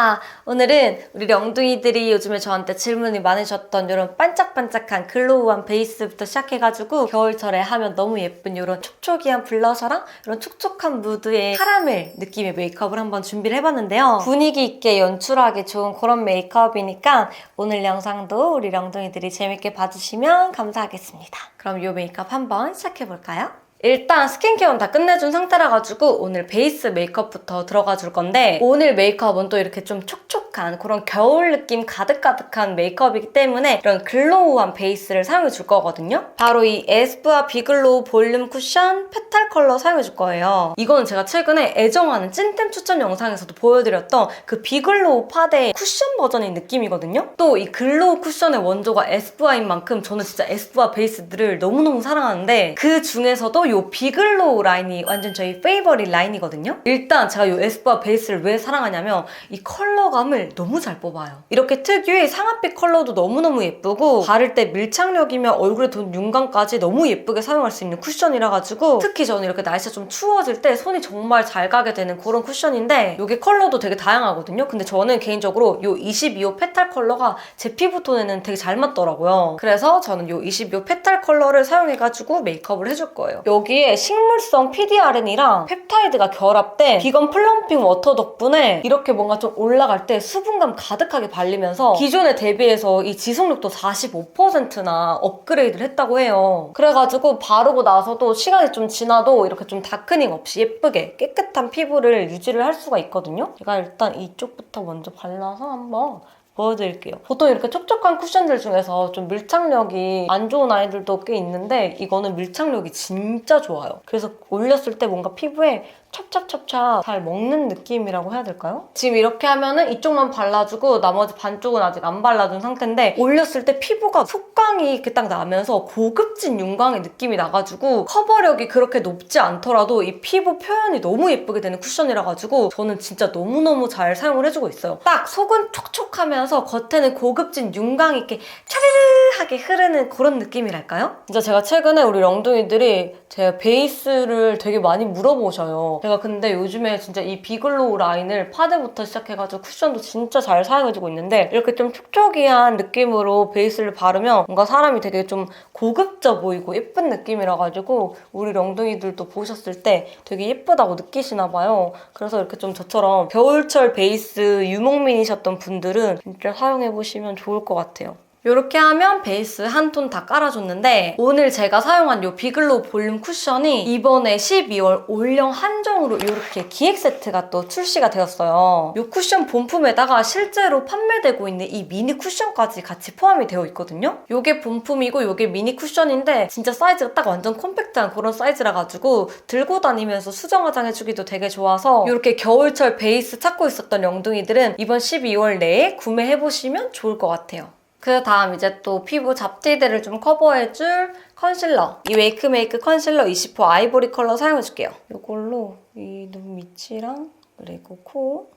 자, 오늘은 우리 령둥이들이 요즘에 저한테 질문이 많으셨던 이런 반짝반짝한 글로우한 베이스부터 시작해가지고 겨울철에 하면 너무 예쁜 이런 촉촉이한 블러셔랑 이런 촉촉한 무드의 카라멜 느낌의 메이크업을 한번 준비를 해봤는데요. 분위기 있게 연출하기 좋은 그런 메이크업이니까 오늘 영상도 우리 령둥이들이 재밌게 봐주시면 감사하겠습니다. 그럼 이 메이크업 한번 시작해볼까요? 일단 스킨케어는 다 끝내준 상태라 가지고 오늘 베이스 메이크업부터 들어가 줄 건데, 오늘 메이크업은 또 이렇게 좀 촉촉한 그런 겨울 느낌 가득가득한 메이크업이기 때문에 이런 글로우한 베이스를 사용해 줄 거거든요. 바로 이 에스쁘아 비글로우 볼륨 쿠션 페탈 컬러 사용해 줄 거예요. 이거는 제가 최근에 애정하는 찐템 추천 영상에서도 보여드렸던 그 비글로우 파데의 쿠션 버전인 느낌이거든요. 또 이 글로우 쿠션의 원조가 에스쁘아인 만큼 저는 진짜 에스쁘아 베이스들을 너무너무 사랑하는데, 그 중에서도 요 비글로우 라인이 완전 저희 페이버릿 라인이거든요. 일단 제가 요 에스쁘아 베이스를 왜 사랑하냐면 이 컬러감을 너무 잘 뽑아요. 이렇게 특유의 상아빛 컬러도 너무너무 예쁘고, 바를 때 밀착력이며 얼굴에 돈 윤광까지 너무 예쁘게 사용할 수 있는 쿠션이라 가지고 특히 저는 이렇게 날씨가 좀 추워질 때 손이 정말 잘 가게 되는 그런 쿠션인데, 요게 컬러도 되게 다양하거든요. 근데 저는 개인적으로 요 22호 페탈 컬러가 제 피부톤에는 되게 잘 맞더라고요. 그래서 저는 요 22호 페탈 컬러를 사용해가지고 메이크업을 해줄 거예요. 여기에 식물성 PDRN이랑 펩타이드가 결합된 비건 플럼핑 워터 덕분에 이렇게 뭔가 좀 올라갈 때 수분감 가득하게 발리면서 기존에 대비해서 이 지속력도 45%나 업그레이드를 했다고 해요. 그래가지고 바르고 나서도 시간이 좀 지나도 이렇게 좀 다크닝 없이 예쁘게 깨끗한 피부를 유지를 할 수가 있거든요. 제가 일단 이쪽부터 먼저 발라서 한번 보여드릴게요. 보통 이렇게 촉촉한 쿠션들 중에서 좀 밀착력이 안 좋은 아이들도 꽤 있는데, 이거는 밀착력이 진짜 좋아요. 그래서 올렸을 때 뭔가 피부에 찹찹찹찹 잘 먹는 느낌이라고 해야 될까요? 지금 이렇게 하면은 이쪽만 발라주고 나머지 반쪽은 아직 안 발라준 상태인데, 올렸을 때 피부가 속광이 이렇게 딱 나면서 고급진 윤광의 느낌이 나가지고 커버력이 그렇게 높지 않더라도 이 피부 표현이 너무 예쁘게 되는 쿠션이라 가지고 저는 진짜 너무너무 잘 사용을 해주고 있어요. 딱 속은 촉촉하면서 겉에는 고급진 윤광이 이렇게 차르르하게 흐르는 그런 느낌이랄까요? 진짜 제가 최근에 우리 령둥이들이 제 베이스를 되게 많이 물어보셔요. 제가 근데 요즘에 진짜 이 비글로우 라인을 파데부터 시작해가지고 쿠션도 진짜 잘 사용해주고 있는데, 이렇게 좀 촉촉이한 느낌으로 베이스를 바르면 뭔가 사람이 되게 좀 고급져 보이고 예쁜 느낌이라 가지고 우리 령둥이들도 보셨을 때 되게 예쁘다고 느끼시나 봐요. 그래서 이렇게 좀 저처럼 겨울철 베이스 유목민이셨던 분들은 진짜 사용해보시면 좋을 것 같아요. 이렇게 하면 베이스 한 톤 다 깔아줬는데, 오늘 제가 사용한 이 비글로우 볼륨 쿠션이 이번에 12월 올영 한정으로 이렇게 기획 세트가 또 출시가 되었어요. 이 쿠션 본품에다가 실제로 판매되고 있는 이 미니 쿠션까지 같이 포함이 되어 있거든요. 이게 본품이고 이게 미니 쿠션인데 진짜 사이즈가 딱 완전 컴팩트한 그런 사이즈라 가지고 들고 다니면서 수정 화장해주기도 되게 좋아서, 이렇게 겨울철 베이스 찾고 있었던 령둥이들은 이번 12월 내에 구매해보시면 좋을 것 같아요. 그 다음 이제 또 피부 잡티들을 좀 커버해줄 컨실러, 이 웨이크메이크 컨실러 20호 아이보리 컬러 사용해줄게요. 이걸로 이 눈 밑이랑 그리고 코,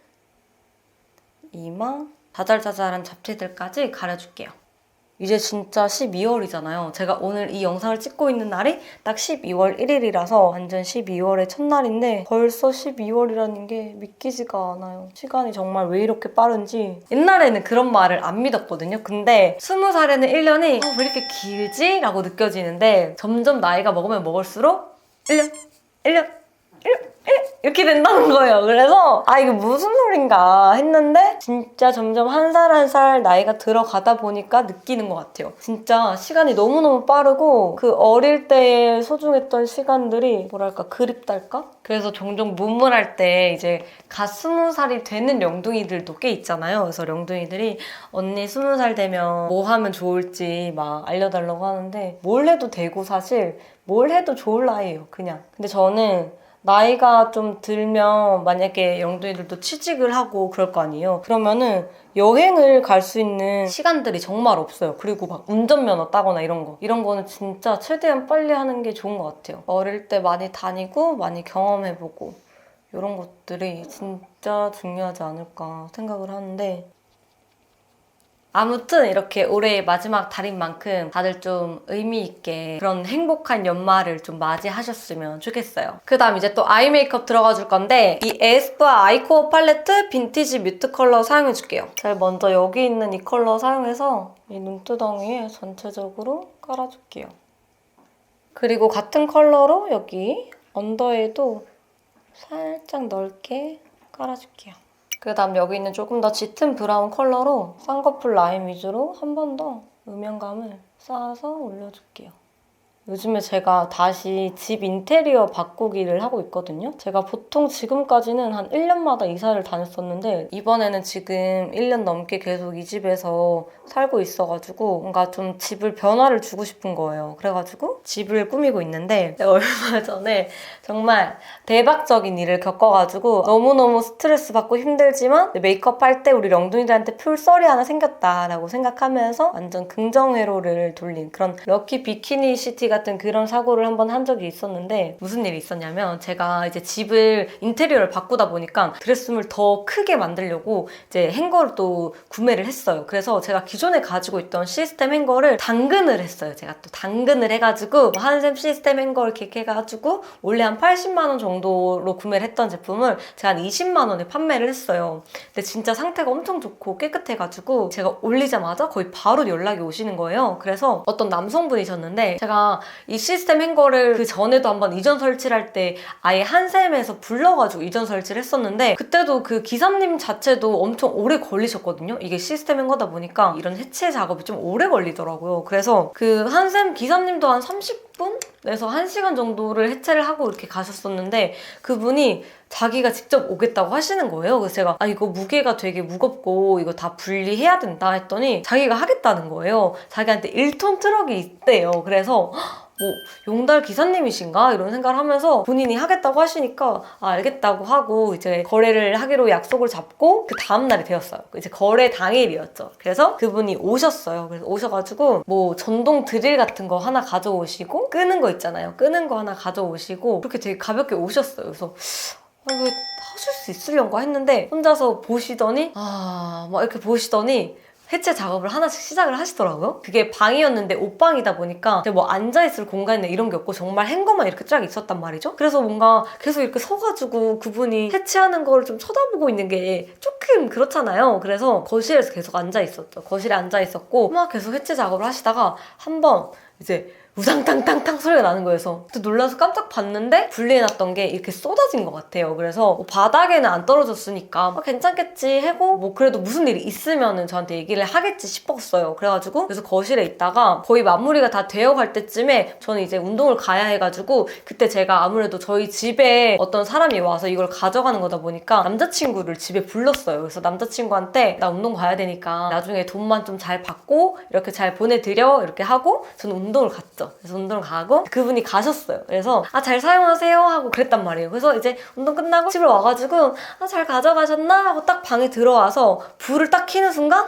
이마, 자잘자잘한 잡티들까지 가려줄게요. 이제 진짜 12월이잖아요. 제가 오늘 이 영상을 찍고 있는 날이 딱 12월 1일이라서 완전 12월의 첫날인데 벌써 12월이라는 게 믿기지가 않아요. 시간이 정말 왜 이렇게 빠른지. 옛날에는 그런 말을 안 믿었거든요. 근데 20살에는 1년이 왜 이렇게 길지? 라고 느껴지는데, 점점 나이가 먹으면 먹을수록 1년, 1년, 1년 이렇게 된다는 거예요. 그래서 이게 무슨 소린가 했는데 진짜 점점 한 살 한 살 나이가 들어가다 보니까 느끼는 것 같아요. 진짜 시간이 너무너무 빠르고 그 어릴 때의 소중했던 시간들이 뭐랄까 그립달까? 그래서 종종 문문할 때 이제 갓 20살이 되는 령둥이들도 꽤 있잖아요. 그래서 령둥이들이 언니 20살 되면 뭐 하면 좋을지 막 알려달라고 하는데, 뭘 해도 되고 사실 뭘 해도 좋을 나이예요, 그냥. 근데 저는 나이가 좀 들면 만약에 령둥이들도 취직을 하고 그럴 거 아니에요. 그러면은 여행을 갈 수 있는 시간들이 정말 없어요. 그리고 막 운전면허 따거나 이런 거는 진짜 최대한 빨리 하는 게 좋은 것 같아요. 어릴 때 많이 다니고 많이 경험해보고 이런 것들이 진짜 중요하지 않을까 생각을 하는데, 아무튼 이렇게 올해의 마지막 달인 만큼 다들 좀 의미 있게 그런 행복한 연말을 좀 맞이하셨으면 좋겠어요. 그 다음 이제 또 아이 메이크업 들어가 줄 건데 이 에스쁘아 아이코어 팔레트 빈티지 뮤트 컬러 사용해 줄게요. 제가 먼저 여기 있는 이 컬러 사용해서 이 눈두덩이에 전체적으로 깔아줄게요. 그리고 같은 컬러로 여기 언더에도 살짝 넓게 깔아줄게요. 그 다음 여기 있는 조금 더 짙은 브라운 컬러로 쌍꺼풀 라인 위주로 한 번 더 음영감을 쌓아서 올려줄게요. 요즘에 제가 다시 집 인테리어 바꾸기를 하고 있거든요. 제가 보통 지금까지는 한 1년마다 이사를 다녔었는데 이번에는 지금 1년 넘게 계속 이 집에서 살고 있어가지고 뭔가 좀 집을 변화를 주고 싶은 거예요. 그래가지고 집을 꾸미고 있는데 얼마 전에 정말 대박적인 일을 겪어가지고 너무너무 스트레스 받고 힘들지만 메이크업 할 때 우리 령둥이들한테 풀썰이 하나 생겼다라고 생각하면서 완전 긍정회로를 돌린 그런 럭키 비키니 시티 같은 그런 사고를 한번 한 적이 있었는데 무슨 일이 있었냐면 제가 이제 집을 인테리어를 바꾸다 보니까 드레스룸을 더 크게 만들려고 이제 행거를 또 구매를 했어요. 그래서 제가 기존에 가지고 있던 시스템 행거를 당근을 했어요. 제가 또 당근을 해가지고 한샘 시스템 행거를 이렇게 해가지고 원래 한 80만 원 정도로 구매를 했던 제품을 제가 한 20만 원에 판매를 했어요. 근데 진짜 상태가 엄청 좋고 깨끗해가지고 제가 올리자마자 거의 바로 연락이 오시는 거예요. 그래서 어떤 남성분이셨는데 제가 이 시스템 행거를 그 전에도 한번 이전 설치를 할 때 아예 한샘에서 불러가지고 이전 설치를 했었는데 그때도 그 기사님 자체도 엄청 오래 걸리셨거든요. 이게 시스템 행거다 보니까 이런 해체 작업이 좀 오래 걸리더라고요. 그래서 그 한샘 기사님도 한 30분에서 1시간 정도를 해체를 하고 이렇게 가셨었는데 그분이 자기가 직접 오겠다고 하시는 거예요. 그래서 제가 이거 무게가 되게 무겁고 이거 다 분리해야 된다 했더니 자기가 하겠다는 거예요. 자기한테 1톤 트럭이 있대요. 그래서 뭐 용달 기사님이신가? 이런 생각을 하면서 본인이 하겠다고 하시니까 알겠다고 하고 이제 거래를 하기로 약속을 잡고 그 다음날이 되었어요. 이제 거래 당일이었죠. 그래서 그분이 오셨어요. 그래서 오셔가지고 뭐 전동 드릴 같은 거 하나 가져오시고 끄는 거 있잖아요. 끄는 거 하나 가져오시고 그렇게 되게 가볍게 오셨어요. 그래서 이거 하실 수 있으려고 했는데 혼자서 보시더니 막 이렇게 보시더니 해체 작업을 하나씩 시작을 하시더라고요. 그게 방이었는데 옷방이다 보니까 뭐 앉아있을 공간이나 이런 게 없고 정말 행거만 이렇게 쫙 있었단 말이죠. 그래서 뭔가 계속 이렇게 서가지고 그분이 해체하는 거를 좀 쳐다보고 있는 게 조금 그렇잖아요. 그래서 거실에서 계속 앉아있었죠. 거실에 앉아있었고 막 계속 해체 작업을 하시다가 한번 이제 우상탕탕탕 소리가 나는 거예요. 그래서 놀라서 깜짝 봤는데 분리해놨던 게 이렇게 쏟아진 것 같아요. 그래서 뭐 바닥에는 안 떨어졌으니까 괜찮겠지 하고 뭐 그래도 무슨 일이 있으면은 저한테 얘기를 하겠지 싶었어요. 그래가지고 그래서 거실에 있다가 거의 마무리가 다 되어갈 때쯤에 저는 이제 운동을 가야 해가지고 그때 제가 아무래도 저희 집에 어떤 사람이 와서 이걸 가져가는 거다 보니까 남자친구를 집에 불렀어요. 그래서 남자친구한테 나 운동 가야 되니까 나중에 돈만 좀 잘 받고 이렇게 잘 보내드려 이렇게 하고 저는 운동을 갔죠. 그래서 운동을 가고 그분이 가셨어요. 그래서 잘 사용하세요 하고 그랬단 말이에요. 그래서 이제 운동 끝나고 집에 와가지고 잘 가져가셨나 하고 딱 방에 들어와서 불을 딱 켜는 순간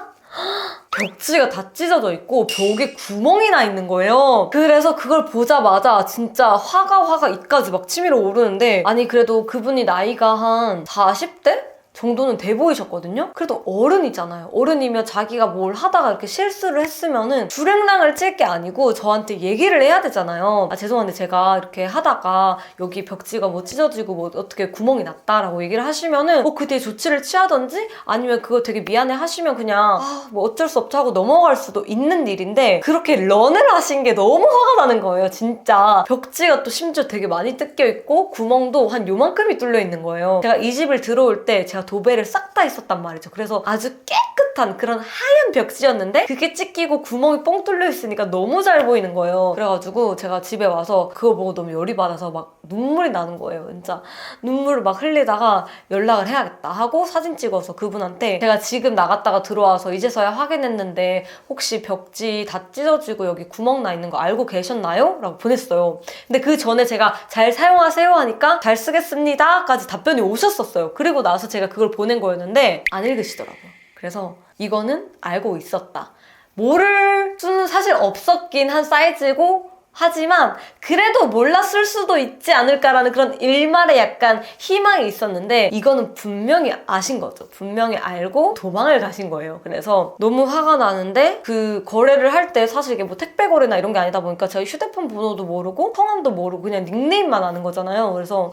벽지가 다 찢어져 있고 벽에 구멍이 나 있는 거예요. 그래서 그걸 보자마자 진짜 화가 입까지 막 치밀어 오르는데 아니 그래도 그분이 나이가 한 40대? 정도는 돼 보이셨거든요? 그래도 어른이잖아요. 어른이면 자기가 뭘 하다가 이렇게 실수를 했으면은 불행랑을 칠 게 아니고 저한테 얘기를 해야 되잖아요. 죄송한데 제가 이렇게 하다가 여기 벽지가 뭐 찢어지고 뭐 어떻게 구멍이 났다라고 얘기를 하시면은 그 뒤에 조치를 취하던지 아니면 그거 되게 미안해 하시면 그냥 뭐 어쩔 수 없죠 하고 넘어갈 수도 있는 일인데 그렇게 런을 하신 게 너무 화가 나는 거예요. 진짜 벽지가 또 심지어 되게 많이 뜯겨 있고 구멍도 한 요만큼이 뚫려 있는 거예요. 제가 이 집을 들어올 때 제가 도배를 싹 다 했었단 말이죠. 그래서 아주 깨끗한 그런 하얀 벽지였는데 그게 찢기고 구멍이 뻥 뚫려 있으니까 너무 잘 보이는 거예요. 그래가지고 제가 집에 와서 그거 보고 너무 열이 받아서 막 눈물이 나는 거예요. 진짜 눈물을 막 흘리다가 연락을 해야겠다 하고 사진 찍어서 그분한테 제가 지금 나갔다가 들어와서 이제서야 확인했는데 혹시 벽지 다 찢어지고 여기 구멍 나 있는 거 알고 계셨나요? 라고 보냈어요. 근데 그 전에 제가 잘 사용하세요 하니까 잘 쓰겠습니다 까지 답변이 오셨었어요. 그리고 나서 제가 그걸 보낸 거였는데 안 읽으시더라고요. 그래서 이거는 알고 있었다. 모를 수는 사실 없었긴 한 사이즈고 하지만 그래도 몰랐을 수도 있지 않을까라는 그런 일말의 약간 희망이 있었는데 이거는 분명히 아신 거죠. 분명히 알고 도망을 가신 거예요. 그래서 너무 화가 나는데 그 거래를 할 때 사실 이게 뭐 택배 거래나 이런 게 아니다 보니까 저희 휴대폰 번호도 모르고 성함도 모르고 그냥 닉네임만 아는 거잖아요. 그래서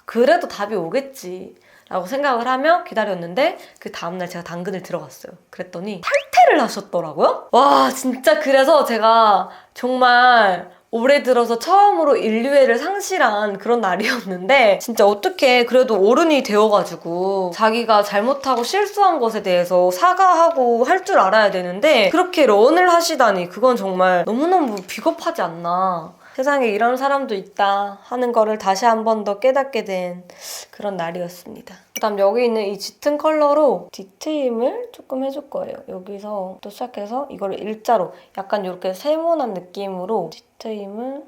그래도 답이 오겠지 라고 생각을 하며 기다렸는데 그 다음날 제가 당근을 들어갔어요. 그랬더니 탈퇴를 하셨더라고요. 와 진짜 그래서 제가 정말 올해 들어서 처음으로 인류애를 상실한 그런 날이었는데 진짜 어떻게 그래도 어른이 되어가지고 자기가 잘못하고 실수한 것에 대해서 사과하고 할 줄 알아야 되는데 그렇게 런을 하시다니 그건 정말 너무너무 비겁하지 않나. 세상에 이런 사람도 있다 하는 거를 다시 한 번 더 깨닫게 된 그런 날이었습니다. 그다음 여기 있는 이 짙은 컬러로 뒤트임을 조금 해줄 거예요. 여기서 또 시작해서 이걸 일자로 약간 이렇게 세모난 느낌으로 뒤트임을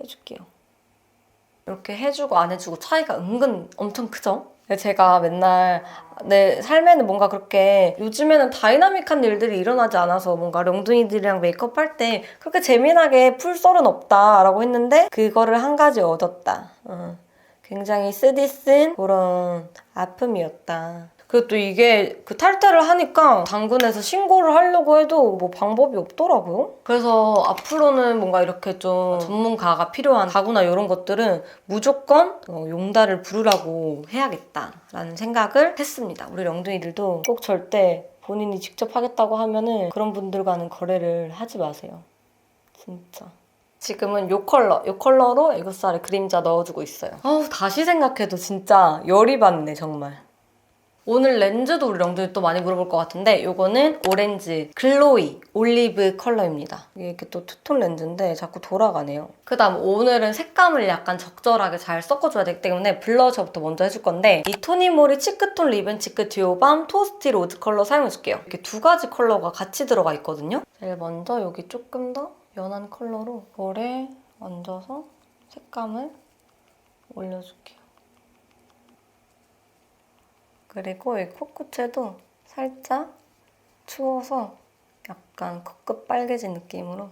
해줄게요. 이렇게 해주고 안 해주고 차이가 은근 엄청 크죠? 제가 맨날 내 삶에는 뭔가 그렇게 요즘에는 다이나믹한 일들이 일어나지 않아서 뭔가 령둥이들이랑 메이크업 할 때 그렇게 재미나게 풀 썰은 없다라고 했는데 그거를 한 가지 얻었다. 굉장히 쓰디쓴 그런 아픔이었다. 그리고 또 이게 그 탈퇴를 하니까 당근에서 신고를 하려고 해도 뭐 방법이 없더라고요. 그래서 앞으로는 뭔가 이렇게 좀 전문가가 필요한 가구나 이런 것들은 무조건 용달을 부르라고 해야겠다라는 생각을 했습니다. 우리 령둥이들도 꼭 절대 본인이 직접 하겠다고 하면은 그런 분들과는 거래를 하지 마세요. 진짜. 지금은 이 컬러로 애교살에 그림자 넣어주고 있어요. 다시 생각해도 진짜 열이 받네 정말. 오늘 렌즈도 우리 령둥이 또 많이 물어볼 것 같은데 이거는 오렌지 글로이 올리브 컬러입니다. 이게 이렇게 또 투톤 렌즈인데 자꾸 돌아가네요. 그 다음 오늘은 색감을 약간 적절하게 잘 섞어줘야 되기 때문에 블러셔부터 먼저 해줄 건데 이 토니모리 치크톤 리븐치크 듀오밤 토스티 로즈 컬러 사용해줄게요. 이렇게 두 가지 컬러가 같이 들어가 있거든요. 제일 먼저 여기 조금 더 연한 컬러로 볼에 얹어서 색감을 올려줄게요. 그리고 이 코끝에도 살짝 추워서 약간 코끝 빨개진 느낌으로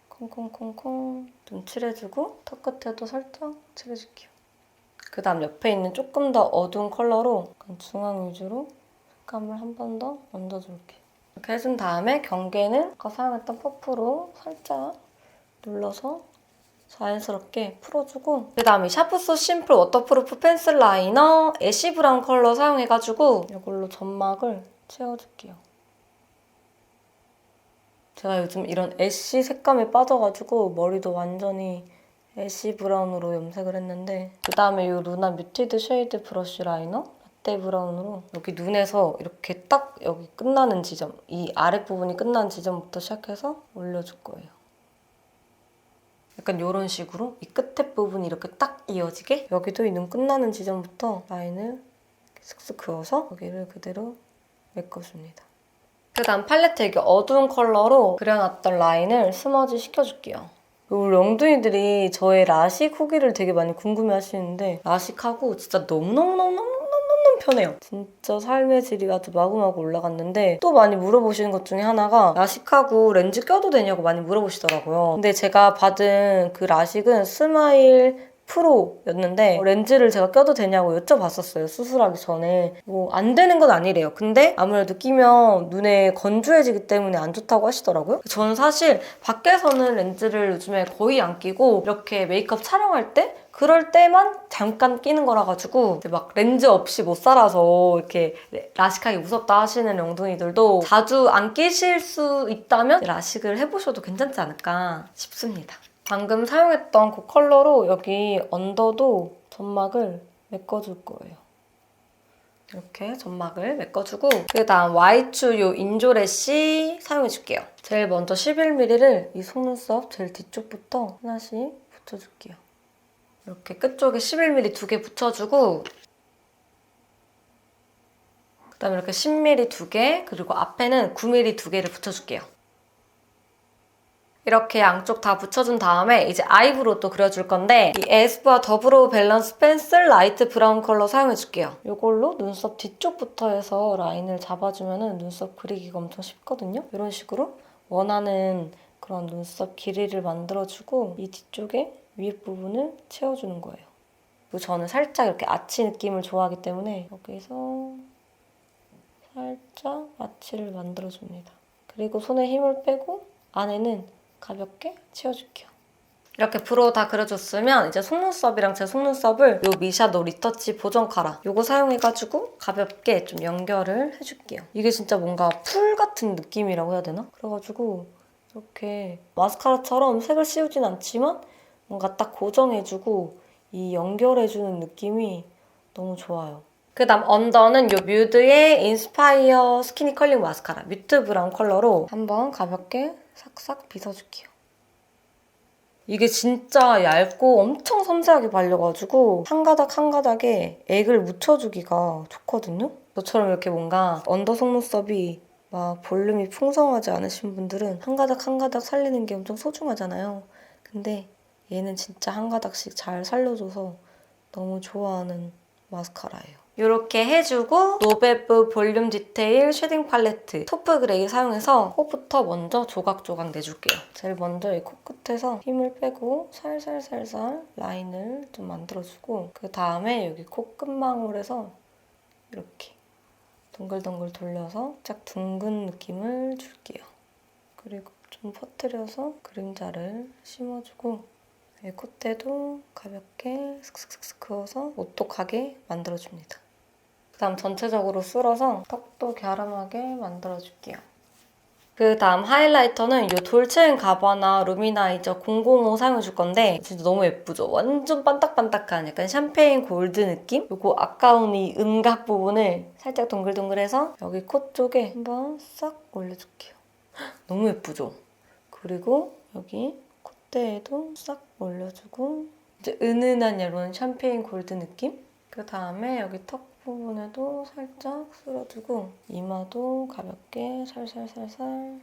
콩콩콩콩 좀 칠해주고 턱 끝에도 살짝 칠해줄게요. 그 다음 옆에 있는 조금 더 어두운 컬러로 약간 중앙 위주로 색감을 한 번 더 얹어줄게요. 이렇게 해준 다음에 경계는 아까 사용했던 퍼프로 살짝 눌러서 자연스럽게 풀어주고 그 다음에 샤프소 심플 워터프루프 펜슬 라이너 애쉬 브라운 컬러 사용해가지고 이걸로 점막을 채워줄게요. 제가 요즘 이런 애쉬 색감에 빠져가지고 머리도 완전히 애쉬 브라운으로 염색을 했는데 그 다음에 이 루나 뮤티드 쉐이드 브러쉬 라이너 라떼 브라운으로 여기 눈에서 이렇게 딱 여기 끝나는 지점 이 아랫부분이 끝나는 지점부터 시작해서 올려줄 거예요. 약간 이런 식으로 이 끝에 부분이 이렇게 딱 이어지게 여기도 이 눈 끝나는 지점부터 라인을 슥슥 그어서 여기를 그대로 메꿔줍니다. 그 다음 팔레트에 이게 어두운 컬러로 그려놨던 라인을 스머지 시켜줄게요. 우리 령둥이들이 저의 라식 후기를 되게 많이 궁금해하시는데 라식하고 진짜 너무너무너무 편해요. 진짜 삶의 질이 아주 마구마구 올라갔는데 또 많이 물어보시는 것 중에 하나가 라식하고 렌즈 껴도 되냐고 많이 물어보시더라고요. 근데 제가 받은 그 라식은 스마일 프로였는데 렌즈를 제가 껴도 되냐고 여쭤봤었어요. 수술하기 전에. 뭐 안 되는 건 아니래요. 근데 아무래도 끼면 눈에 건조해지기 때문에 안 좋다고 하시더라고요. 저는 사실 밖에서는 렌즈를 요즘에 거의 안 끼고 이렇게 메이크업 촬영할 때 그럴 때만 잠깐 끼는 거라 가지고 막 렌즈 없이 못 살아서 이렇게 라식하기 무섭다 하시는 령둥이들도 자주 안 끼실 수 있다면 라식을 해보셔도 괜찮지 않을까 싶습니다. 방금 사용했던 그 컬러로 여기 언더도 점막을 메꿔줄 거예요. 이렇게 점막을 메꿔주고 그 다음 Y2 요 인조래쉬 사용해줄게요. 제일 먼저 11mm를 이 속눈썹 제일 뒤쪽부터 하나씩 붙여줄게요. 이렇게 끝쪽에 11mm 2개 붙여주고 그 다음에 이렇게 10mm 2개 그리고 앞에는 9mm 2개를 붙여줄게요. 이렇게 양쪽 다 붙여준 다음에 이제 아이브로우도 그려줄 건데 이 에스쁘아 더브로우 밸런스 펜슬 라이트 브라운 컬러 사용해줄게요. 이걸로 눈썹 뒤쪽부터 해서 라인을 잡아주면 눈썹 그리기가 엄청 쉽거든요. 이런 식으로 원하는 그런 눈썹 길이를 만들어주고 이 뒤쪽에 위에 부분을 채워주는 거예요. 그리고 저는 살짝 이렇게 아치 느낌을 좋아하기 때문에 여기서 살짝 아치를 만들어줍니다. 그리고 손에 힘을 빼고 안에는 가볍게 채워줄게요. 이렇게 브로우 다 그려줬으면 이제 속눈썹이랑 제 속눈썹을 이 미샤도 리터치 보정 카라 이거 사용해가지고 가볍게 좀 연결을 해줄게요. 이게 진짜 뭔가 풀 같은 느낌이라고 해야 되나? 그래가지고 이렇게 마스카라처럼 색을 씌우진 않지만 뭔가 딱 고정해주고 이 연결해주는 느낌이 너무 좋아요. 그 다음 언더는 이 뮤드의 인스파이어 스키니 컬링 마스카라 뮤트 브라운 컬러로 한번 가볍게 싹싹 빗어줄게요. 이게 진짜 얇고 엄청 섬세하게 발려가지고 한 가닥 한 가닥에 액을 묻혀주기가 좋거든요? 저처럼 이렇게 뭔가 언더 속눈썹이 막 볼륨이 풍성하지 않으신 분들은 한 가닥 한 가닥 살리는 게 엄청 소중하잖아요. 근데 얘는 진짜 한 가닥씩 잘 살려줘서 너무 좋아하는 마스카라예요. 이렇게 해주고 노베브 볼륨 디테일 쉐딩 팔레트 토프 그레이 사용해서 코부터 먼저 조각조각 내줄게요. 제일 먼저 이 코끝에서 힘을 빼고 살살살살 라인을 좀 만들어주고 그 다음에 여기 코끝망울에서 이렇게 동글동글 돌려서 살짝 둥근 느낌을 줄게요. 그리고 좀 퍼뜨려서 그림자를 심어주고 콧대도 가볍게 슥슥슥 그어서 오똑하게 만들어줍니다. 그 다음 전체적으로 쓸어서 턱도 갸름하게 만들어줄게요. 그 다음 하이라이터는 이 돌체앤가바나 루미나이저 005 사용해줄 건데 진짜 너무 예쁘죠? 완전 반딱반딱한 약간 샴페인 골드 느낌? 요거 아까운 이 음각 부분을 살짝 동글동글해서 여기 코 쪽에 한번 싹 올려줄게요. 너무 예쁘죠? 그리고 여기 콧대에도 싹 올려주고 이제 은은한 이런 샴페인 골드 느낌? 그 다음에 여기 턱 부분에도 살짝 쓸어주고 이마도 가볍게 살살살살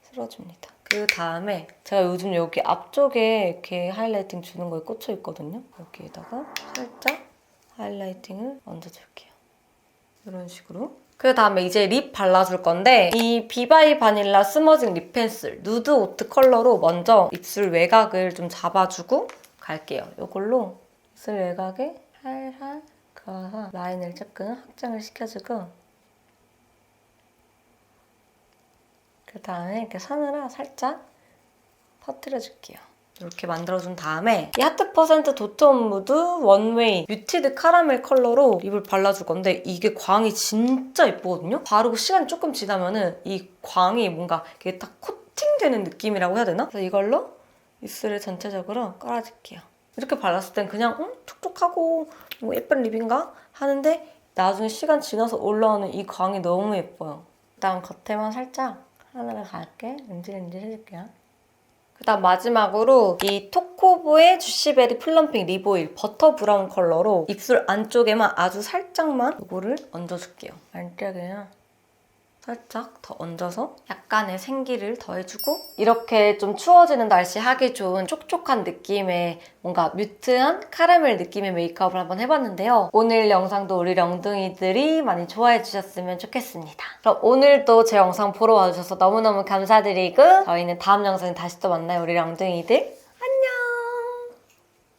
쓸어줍니다. 그 다음에 제가 요즘 여기 앞쪽에 이렇게 하이라이팅 주는 거에 꽂혀 있거든요. 여기에다가 살짝 하이라이팅을 얹어줄게요. 이런 식으로. 그 다음에 이제 립 발라줄 건데 이 비바이 바닐라 스머징 립 펜슬 누드 오트 컬러로 먼저 입술 외곽을 좀 잡아주고 갈게요. 이걸로 입술 외곽에 살살 그어서 라인을 조금 확장을 시켜주고 그 다음에 이렇게 서늘하 살짝 퍼뜨려줄게요. 이렇게 만들어준 다음에 이 하트 퍼센트 도톰 무드 원웨이 뮤티드 카라멜 컬러로 립을 발라줄 건데 이게 광이 진짜 예쁘거든요? 바르고 시간이 조금 지나면은 이 광이 뭔가 이게 딱 코팅되는 느낌이라고 해야 되나? 그래서 이걸로 입술을 전체적으로 깔아줄게요. 이렇게 발랐을 땐 그냥 촉촉하고 뭐 예쁜 립인가? 하는데 나중에 시간 지나서 올라오는 이 광이 너무 예뻐요. 그다음 겉에만 살짝 하늘을 가볍게 은질은질 해줄게요. 그다음 마지막으로 이 토코보의 주시베리 플럼핑 립 오일 버터 브라운 컬러로 입술 안쪽에만 아주 살짝만 이거를 얹어줄게요. 안쪽에는 살짝 더 얹어서 약간의 생기를 더해주고 이렇게 좀 추워지는 날씨 하기 좋은 촉촉한 느낌의 뭔가 뮤트한 카라멜 느낌의 메이크업을 한번 해봤는데요. 오늘 영상도 우리 령둥이들이 많이 좋아해 주셨으면 좋겠습니다. 그럼 오늘도 제 영상 보러 와주셔서 너무너무 감사드리고 저희는 다음 영상에 다시 또 만나요, 우리 령둥이들.